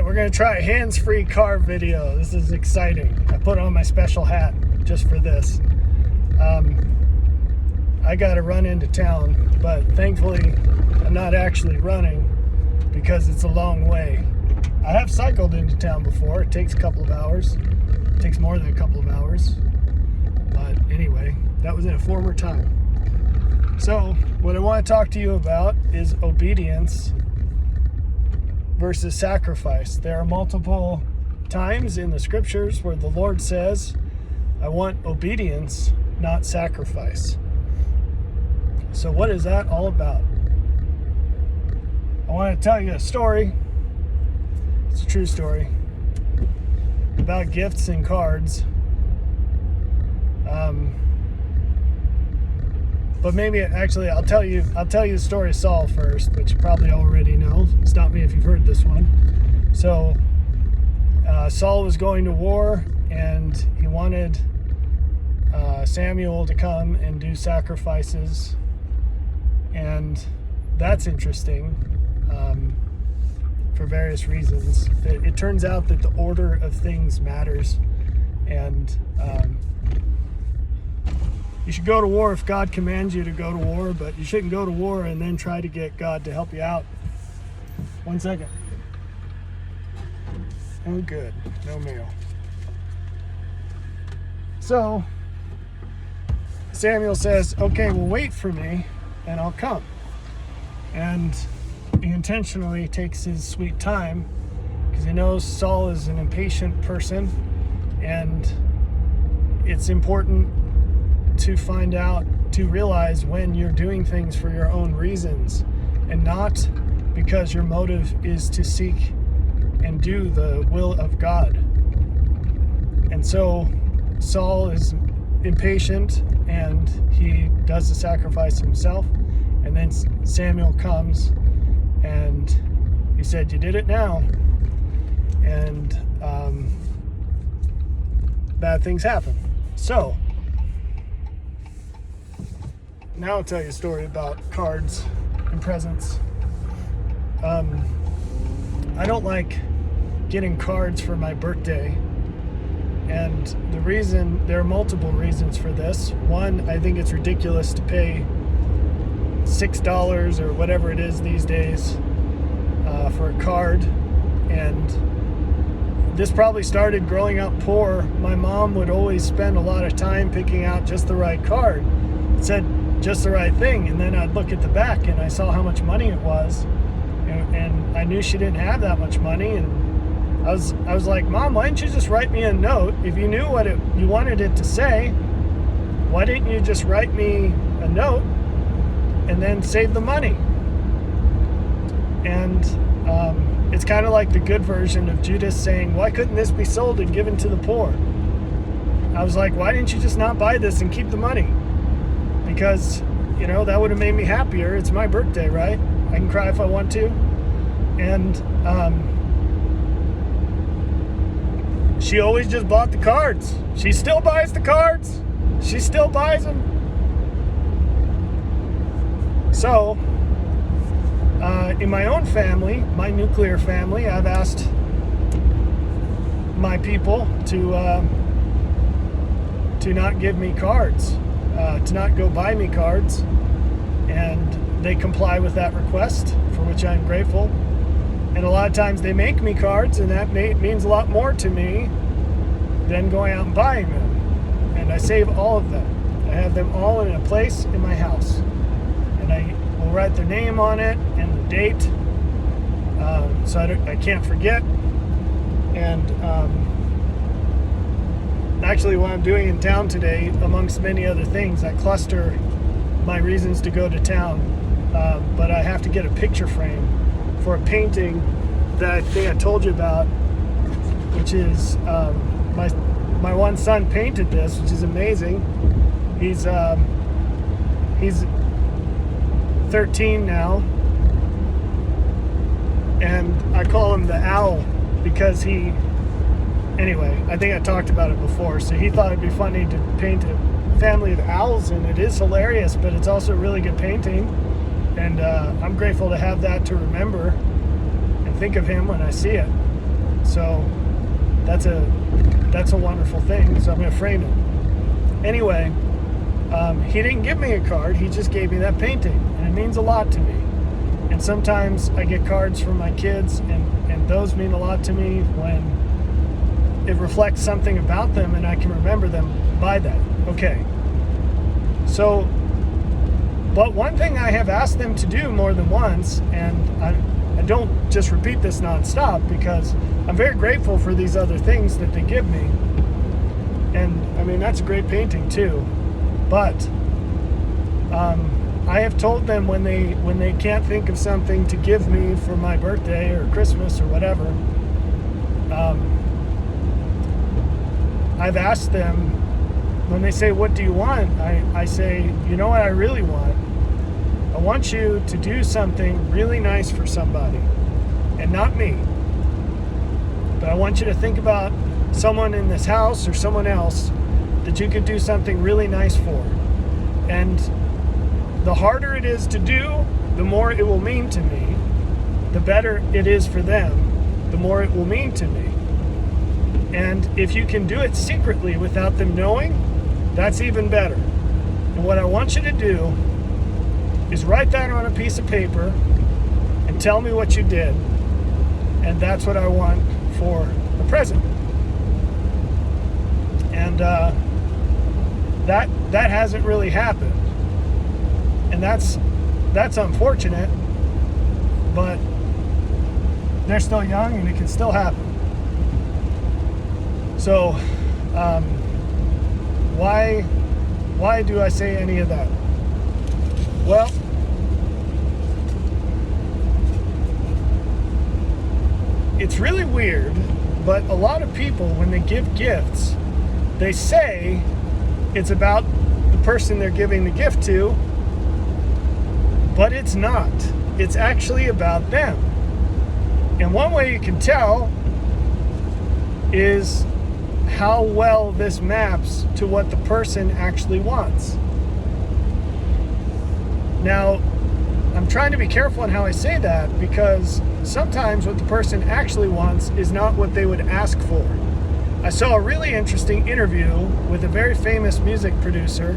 right, we're going to try a hands-free car video. This is exciting. I put on my special hat just for this. I got to run into town, but thankfully I'm not actually running because it's a long way. I have cycled into town before. It takes a couple of hours. It takes more than a couple of hours. But anyway, that was in a former time. So what I want to talk to you about is obedience versus sacrifice. There are multiple times in the scriptures where the Lord says, I want obedience, not sacrifice. So what is that all about? I want to tell you a story. It's a true story about gifts and cards. But maybe actually I'll tell you the story of Saul first, which you probably already know. Stop me if you've heard this one. So Saul was going to war, and he wanted Samuel to come and do sacrifices, and that's interesting for various reasons. It turns out that the order of things matters, and you should go to war if God commands you to go to war, but you shouldn't go to war and then try to get God to help you out. 1 second. Oh, good. No mail. So, Samuel says, okay, well, wait for me and I'll come. And he intentionally takes his sweet time because he knows Saul is an impatient person, and it's important to find out, to realize when you're doing things for your own reasons and not because your motive is to seek and do the will of God. And so Saul is impatient and he does the sacrifice himself, and then Samuel comes and he said, you did it now. And bad things happen. So now I'll tell you a story about cards and presents. I don't like getting cards for my birthday, and there are multiple reasons for this. One, I think it's ridiculous to pay $6 or whatever it is these days for a card, and this probably started growing up poor. My mom would always spend a lot of time picking out just the right card. It said just the right thing, and then I'd look at the back and I saw how much money it was, and I knew she didn't have that much money, and I was like, Mom, why didn't you just write me a note? If you knew what you wanted it to say, why didn't you just write me a note and then save the money? And it's kind of like the good version of Judas saying, why couldn't this be sold and given to the poor? I was like, why didn't you just not buy this and keep the money? Because, that would have made me happier. It's my birthday, right? I can cry if I want to. And she always just bought the cards. She still buys the cards. She still buys them. So, in my own family, my nuclear family, I've asked my people to not give me cards, to not go buy me cards, and they comply with that request, for which I'm grateful. And a lot of times they make me cards, and that means a lot more to me than going out and buying them. And I save all of them. I have them all in a place in my house, and I will write their name on it and the date, so I can't forget. And actually, what I'm doing in town today, amongst many other things, I cluster my reasons to go to town, but I have to get a picture frame for a painting that I think I told you about, which is my one son painted this, which is amazing. He's 13 now, and I call him the owl because anyway, I think I talked about it before, so he thought it'd be funny to paint a family of owls, and it is hilarious, but it's also a really good painting, and I'm grateful to have that to remember and think of him when I see it. So that's a wonderful thing. So I'm going to frame it. Anyway, he didn't give me a card. He just gave me that painting, and it means a lot to me. And sometimes I get cards from my kids, and those mean a lot to me when it reflects something about them and I can remember them by that. Okay. So, but one thing I have asked them to do more than once, and I don't just repeat this nonstop because I'm very grateful for these other things that they give me. And I mean, that's a great painting too. But I have told them when they can't think of something to give me for my birthday or Christmas or whatever, I've asked them, when they say, what do you want? I say, you know what I really want? I want you to do something really nice for somebody, and not me. But I want you to think about someone in this house or someone else that you could do something really nice for. And the harder it is to do, the more it will mean to me. The better it is for them, the more it will mean to me. And if you can do it secretly without them knowing, that's even better. And what I want you to do is write that on a piece of paper and tell me what you did. And that's what I want for the present. And that hasn't really happened. And that's unfortunate, but they're still young and it can still happen. So why do I say any of that? Well, it's really weird, but a lot of people, when they give gifts, they say it's about the person they're giving the gift to, but it's not. It's actually about them. And one way you can tell is how well this maps to what the person actually wants. Now, I'm trying to be careful on how I say that, because sometimes what the person actually wants is not what they would ask for. I saw a really interesting interview with a very famous music producer,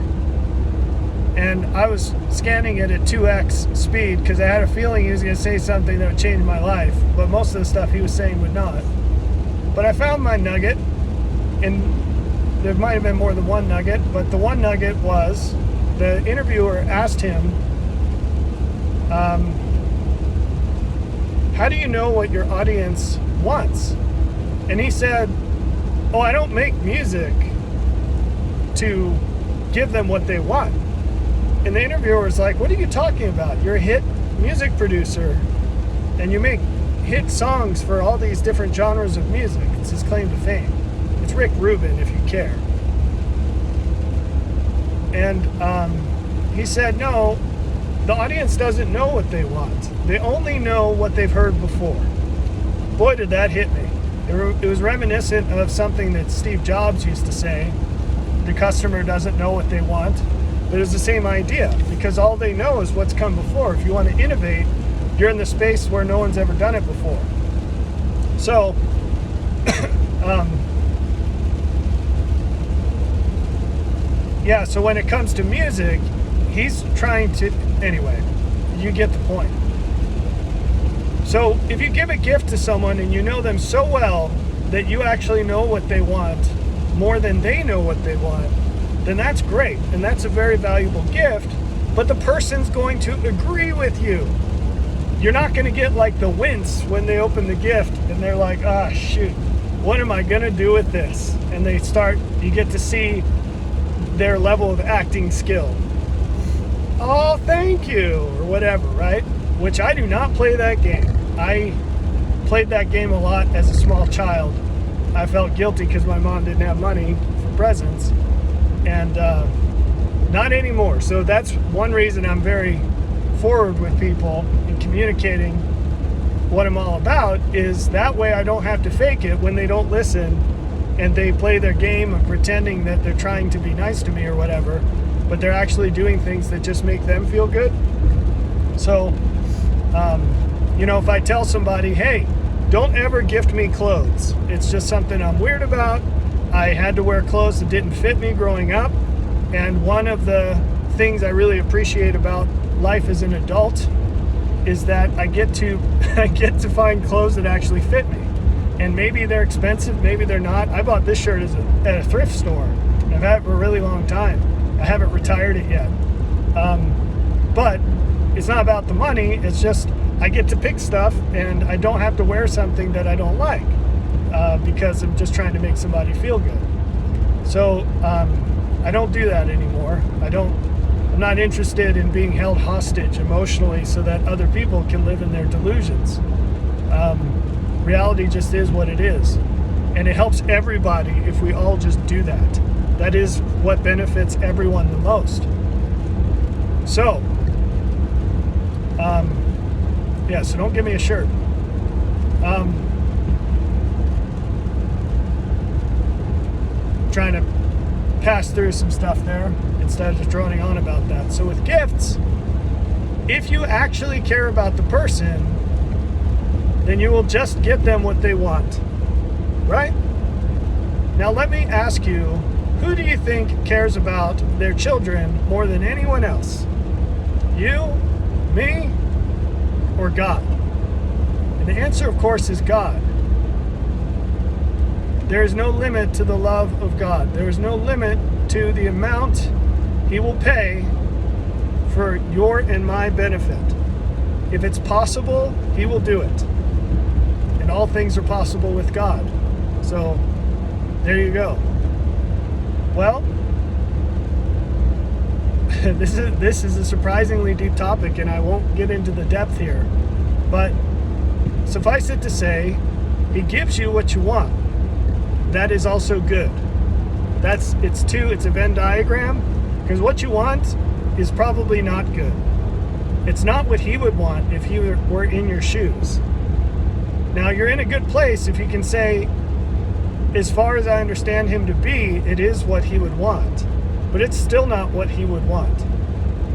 and I was scanning it at 2x speed because I had a feeling he was going to say something that would change my life, but most of the stuff he was saying would not. But I found my nugget, and there might have been more than one nugget, but the one nugget was the interviewer asked him, how do you know what your audience wants? And he said, oh, I don't make music to give them what they want. And the interviewer was like, what are you talking about? You're a hit music producer and you make hit songs for all these different genres of music. It's his claim to fame. It's Rick Rubin, if you care. And he said, no, the audience doesn't know what they want. They only know what they've heard before. Boy, did that hit me. It was reminiscent of something that Steve Jobs used to say. The customer doesn't know what they want. But it's the same idea, because all they know is what's come before. If you want to innovate, you're in the space where no one's ever done it before. So, yeah, so when it comes to music, he's trying to, anyway, you get the point. So if you give a gift to someone and you know them so well that you actually know what they want more than they know what they want, then that's great, and that's a very valuable gift, but the person's going to agree with you. You're not going to get like the wince when they open the gift and they're like, ah, shoot, what am I going to do with this? And they start, you get to see their level of acting skill. Oh, thank you, or whatever, right? Which I do not play that game. I played that game a lot as a small child. I felt guilty because my mom didn't have money for presents. And not anymore. So that's one reason I'm very forward with people in communicating what I'm all about, is that way I don't have to fake it when they don't listen and they play their game of pretending that they're trying to be nice to me or whatever, but they're actually doing things that just make them feel good. So, if I tell somebody, hey, don't ever gift me clothes. It's just something I'm weird about. I had to wear clothes that didn't fit me growing up. And one of the things I really appreciate about life as an adult is that I get to find clothes that actually fit me. And maybe they're expensive, maybe they're not. I bought this shirt at a thrift store. I've had it for a really long time. I haven't retired it yet. But it's not about the money. It's just I get to pick stuff and I don't have to wear something that I don't like because I'm just trying to make somebody feel good. So I don't do that anymore. I'm not interested in being held hostage emotionally so that other people can live in their delusions. Reality just is what it is. And it helps everybody if we all just do that. That is what benefits everyone the most. So, so don't give me a shirt. Trying to pass through some stuff there instead of just droning on about that. So with gifts, if you actually care about the person, then you will just get them what they want, right? Now let me ask you, who do you think cares about their children more than anyone else? You, me, or God? And the answer, of course, is God. There is no limit to the love of God. There is no limit to the amount He will pay for your and my benefit. If it's possible, He will do it. And all things are possible with God. So, there you go. Well, this is a surprisingly deep topic, and I won't get into the depth here. But suffice it to say, He gives you what you want. That is also good. It's a Venn diagram, because what you want is probably not good. It's not what He would want if He were in your shoes. Now, you're in a good place if you can say, as far as I understand Him to be, it is what He would want. But it's still not what He would want.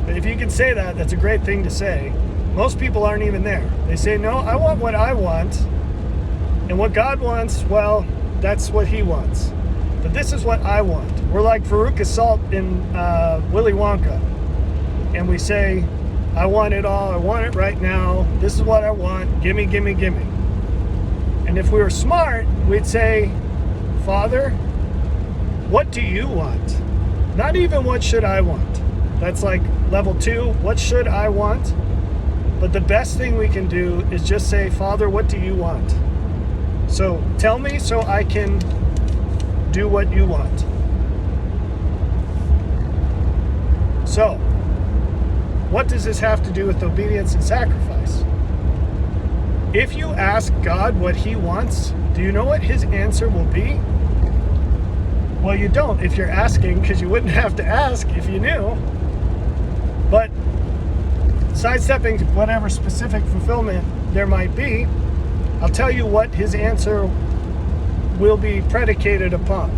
But if you can say that, that's a great thing to say. Most people aren't even there. They say, no, I want what I want. And what God wants, well, that's what He wants. But this is what I want. We're like Veruca Salt in Willy Wonka. And we say, I want it all. I want it right now. This is what I want. Gimme, gimme, gimme. And if we were smart, we'd say, Father, what do you want? Not even what should I want. That's like level 2. What should I want? But the best thing we can do is just say, Father, what do you want? So tell me so I can do what you want. So, what does this have to do with obedience and sacrifice? If you ask God what He wants, do you know what His answer will be? Well, you don't if you're asking, because you wouldn't have to ask if you knew. But sidestepping whatever specific fulfillment there might be, I'll tell you what His answer will be predicated upon.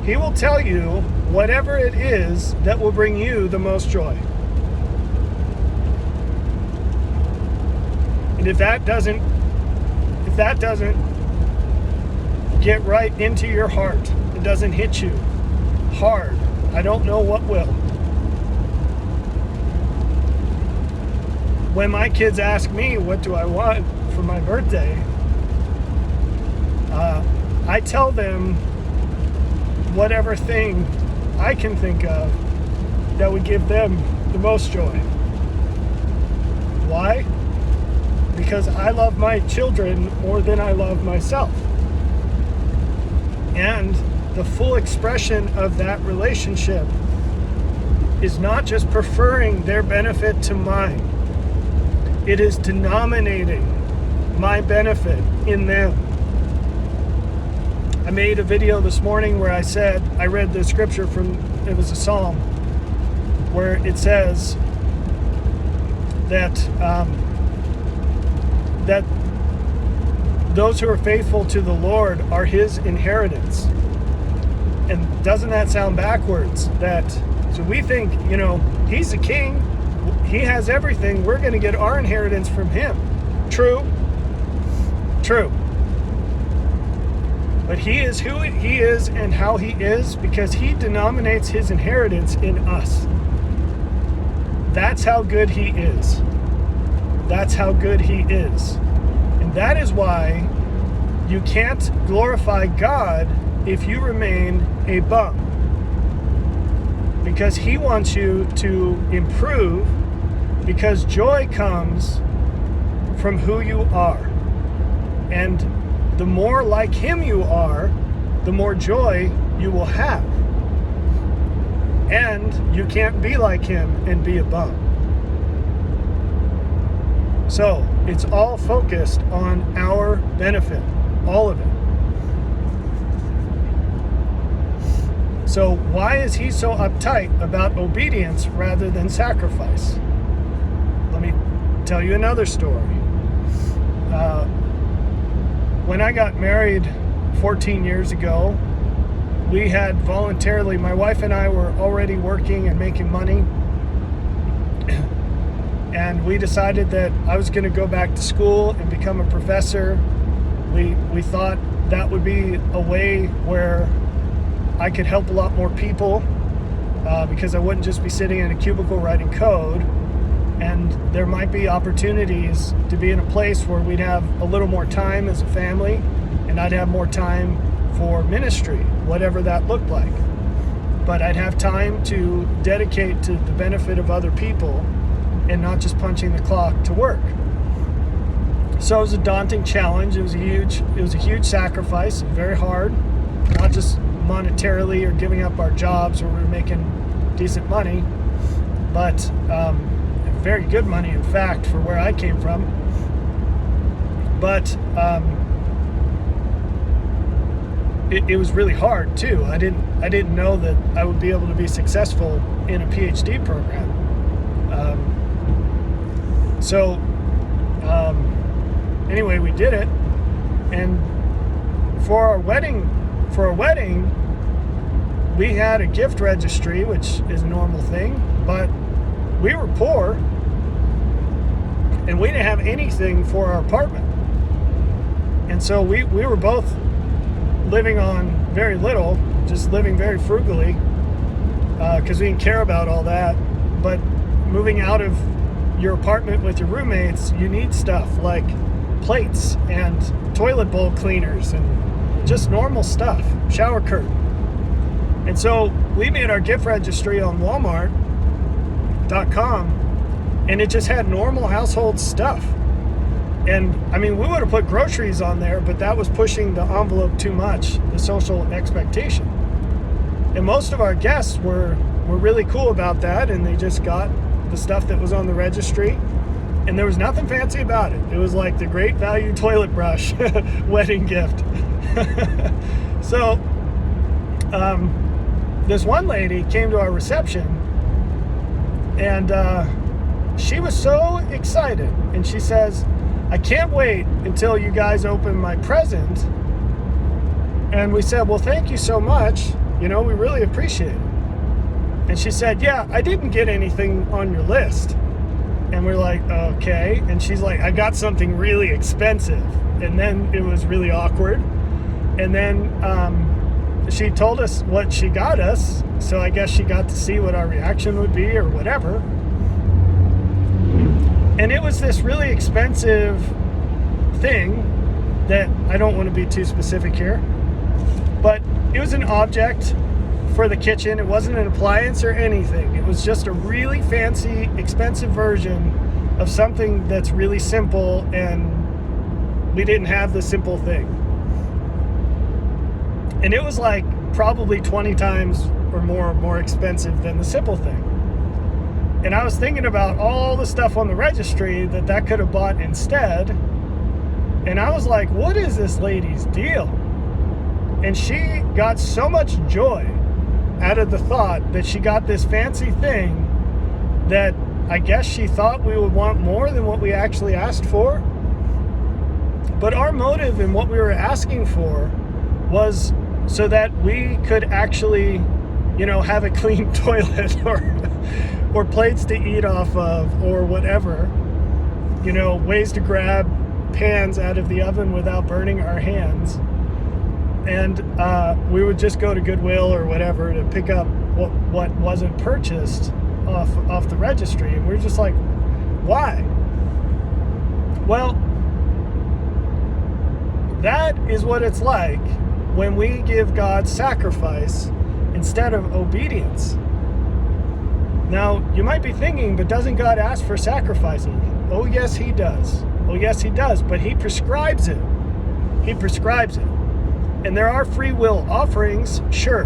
He will tell you whatever it is that will bring you the most joy. And if that doesn't get right into your heart, it doesn't hit you hard, I don't know what will. When my kids ask me what do I want for my birthday, I tell them whatever thing I can think of that would give them the most joy. Why? Because I love my children more than I love myself. And the full expression of that relationship is not just preferring their benefit to mine. It is denominating my benefit in them. I made a video this morning where I read the scripture it was a psalm, where it says that that those who are faithful to the Lord are His inheritance. And doesn't that sound backwards? So we think, He's a king, He has everything, we're going to get our inheritance from Him. True. true. But he is who he is and how he is because he denominates his inheritance in us. That's how good he is. That's how good he is. And that is why you can't glorify God if you remain a bum. Because he wants you to improve, because joy comes from who you are. And the more like him you are, the more joy you will have. And you can't be like him and be a bum. So it's all focused on our benefit, all of it. So why is he so uptight about obedience rather than sacrifice? Let me tell you another story. When I got married 14 years ago, we had voluntarily, my wife and I were already working and making money. And we decided that I was going to go back to school and become a professor. We thought that would be a way where I could help a lot more people because I wouldn't just be sitting in a cubicle writing code. And there might be opportunities to be in a place where we'd have a little more time as a family, and I'd have more time for ministry, whatever that looked like. But I'd have time to dedicate to the benefit of other people and not just punching the clock to work. So it was a daunting challenge. It was a huge sacrifice, very hard, not just monetarily or giving up our jobs where we were making decent money, but very good money, in fact, for where I came from. But it was really hard too. I didn't know that I would be able to be successful in a PhD program. Anyway, we did it, and for our wedding, we had a gift registry, which is a normal thing, but we were poor, and we didn't have anything for our apartment. And so we were both living on very little, just living very frugally, because we didn't care about all that. But moving out of your apartment with your roommates, you need stuff like plates and toilet bowl cleaners and just normal stuff, shower curtain. And so we made our gift registry on Walmart.com, and it just had normal household stuff. And I mean, we would have put groceries on there, but that was pushing the envelope too much, the social expectation. And most of our guests were really cool about that, and they just got the stuff that was on the registry, and there was nothing fancy about it. It was like the Great Value toilet brush wedding gift. So this one lady came to our reception, and she was so excited, and she says, "I can't wait until you guys open my present." And we said, "Well, thank you so much. We really appreciate it." And she said, "Yeah, I didn't get anything on your list." And we're like, "Okay." And she's like, "I got something really expensive." And then it was really awkward. And then she told us what she got us. So I guess she got to see what our reaction would be or whatever. And it was this really expensive thing that I don't want to be too specific here, but it was an object for the kitchen. It wasn't an appliance or anything. It was just a really fancy, expensive version of something that's really simple, and we didn't have the simple thing. And it was like probably 20 times or more expensive than the simple thing. And I was thinking about all the stuff on the registry that could have bought instead. And I was like, what is this lady's deal? And she got so much joy out of the thought that she got this fancy thing that I guess she thought we would want more than what we actually asked for. But our motive in what we were asking for was so that we could actually, have a clean toilet or plates to eat off of or whatever, ways to grab pans out of the oven without burning our hands. And we would just go to Goodwill or whatever to pick up what wasn't purchased off the registry. And we're just like, why? Well, that is what it's like when we give God sacrifice instead of obedience. Now, you might be thinking, but doesn't God ask for sacrifices? Oh, yes, he does. Oh, yes, he does. But he prescribes it. He prescribes it. And there are free will offerings, sure.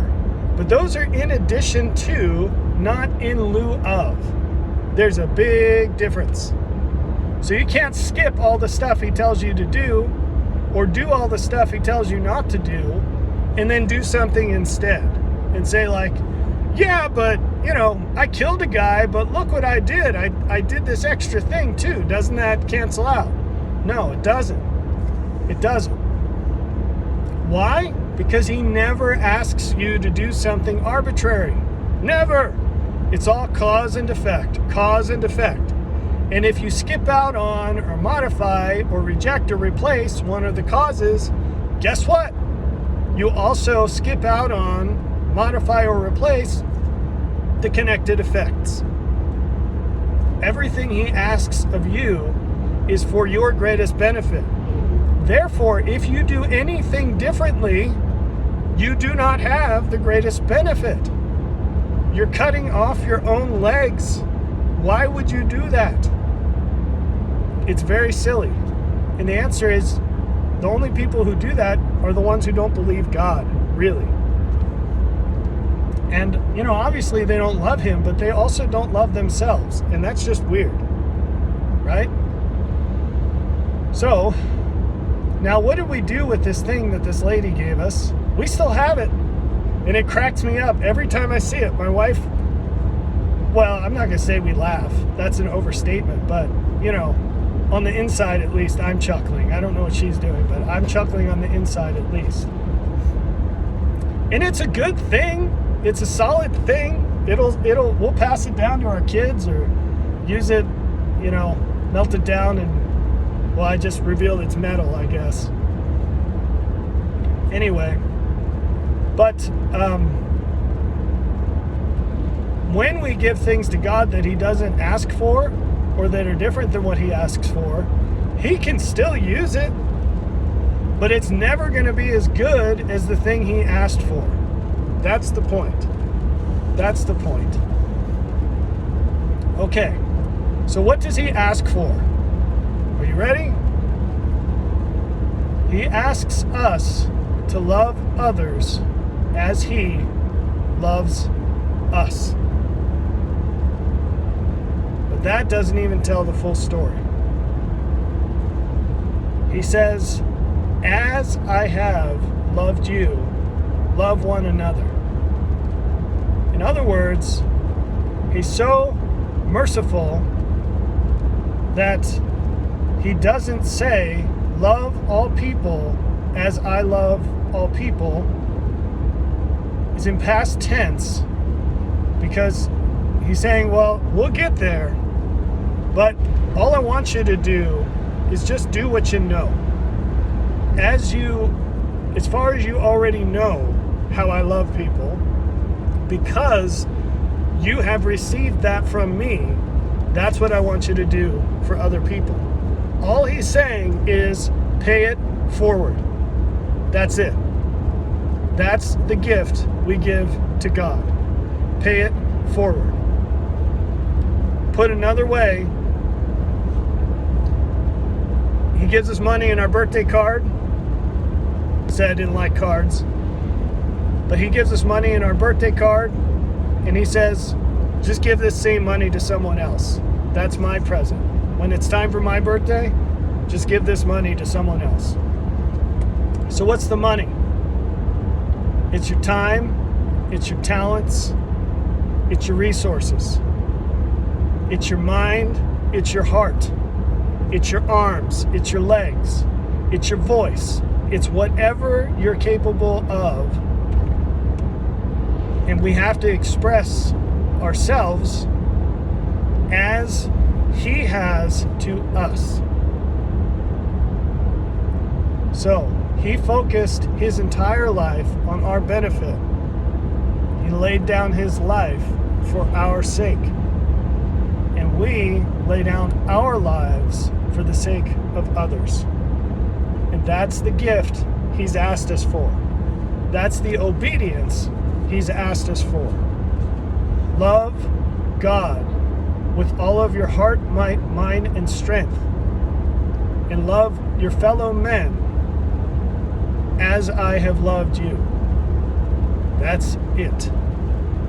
But those are in addition to, not in lieu of. There's a big difference. So you can't skip all the stuff he tells you to do, or do all the stuff he tells you not to do, and then do something instead. And say like, yeah, but, I killed a guy, but look what I did. I did this extra thing too. Doesn't that cancel out? No, it doesn't. It doesn't. Why? Because he never asks you to do something arbitrary. Never. It's all cause and effect. Cause and effect. And if you skip out on or modify or reject or replace one of the causes, guess what? You also skip out on, modify, or replace the connected effects. Everything he asks of you is for your greatest benefit. Therefore, if you do anything differently, you do not have the greatest benefit. You're cutting off your own legs. Why would you do that? It's very silly. And the answer is, the only people who do that are the ones who don't believe God, really. And, obviously they don't love him, but they also don't love themselves. And that's just weird, right? So, now what did we do with this thing that this lady gave us? We still have it. And it cracks me up every time I see it. My wife, well, I'm not going to say we laugh. That's an overstatement. But, on the inside at least, I'm chuckling. I don't know what she's doing, but I'm chuckling on the inside at least. And it's a good thing. It's a solid thing. We'll pass it down to our kids or use it, melt it down and, well, I just revealed it's metal, I guess. Anyway, but when we give things to God that he doesn't ask for or that are different than what he asks for, he can still use it, but it's never going to be as good as the thing he asked for. That's the point. That's the point. Okay, so what does he ask for? Are you ready? He asks us to love others as he loves us. But that doesn't even tell the full story. He says, as I have loved you, love one another. In other words, he's so merciful that he doesn't say, love all people as I love all people. It's in past tense because he's saying, well, we'll get there, but all I want you to do is just do what you know. As far as you already know how I love people, because you have received that from me, that's what I want you to do for other people. All he's saying is pay it forward. That's it. That's the gift we give to God. Pay it forward. Put another way, he gives us money in our birthday card. Said I didn't like cards. But he gives us money in our birthday card, and he says, just give this same money to someone else. That's my present. When it's time for my birthday, just give this money to someone else. So what's the money? It's your time, it's your talents, it's your resources, it's your mind, it's your heart, it's your arms, it's your legs, it's your voice, it's whatever you're capable of. And we have to express ourselves as he has to us. So he focused his entire life on our benefit. He laid down his life for our sake. And we lay down our lives for the sake of others. And that's the gift he's asked us for. That's the obedience he's asked us for. Love God with all of your heart, might, mind, and strength. And love your fellow men as I have loved you. That's it.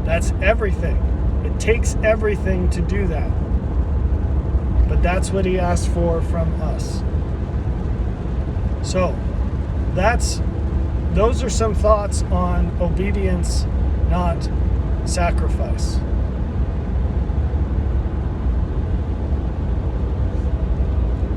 That's everything. It takes everything to do that. But that's what he asked for from us. So, those are some thoughts on obedience, not sacrifice.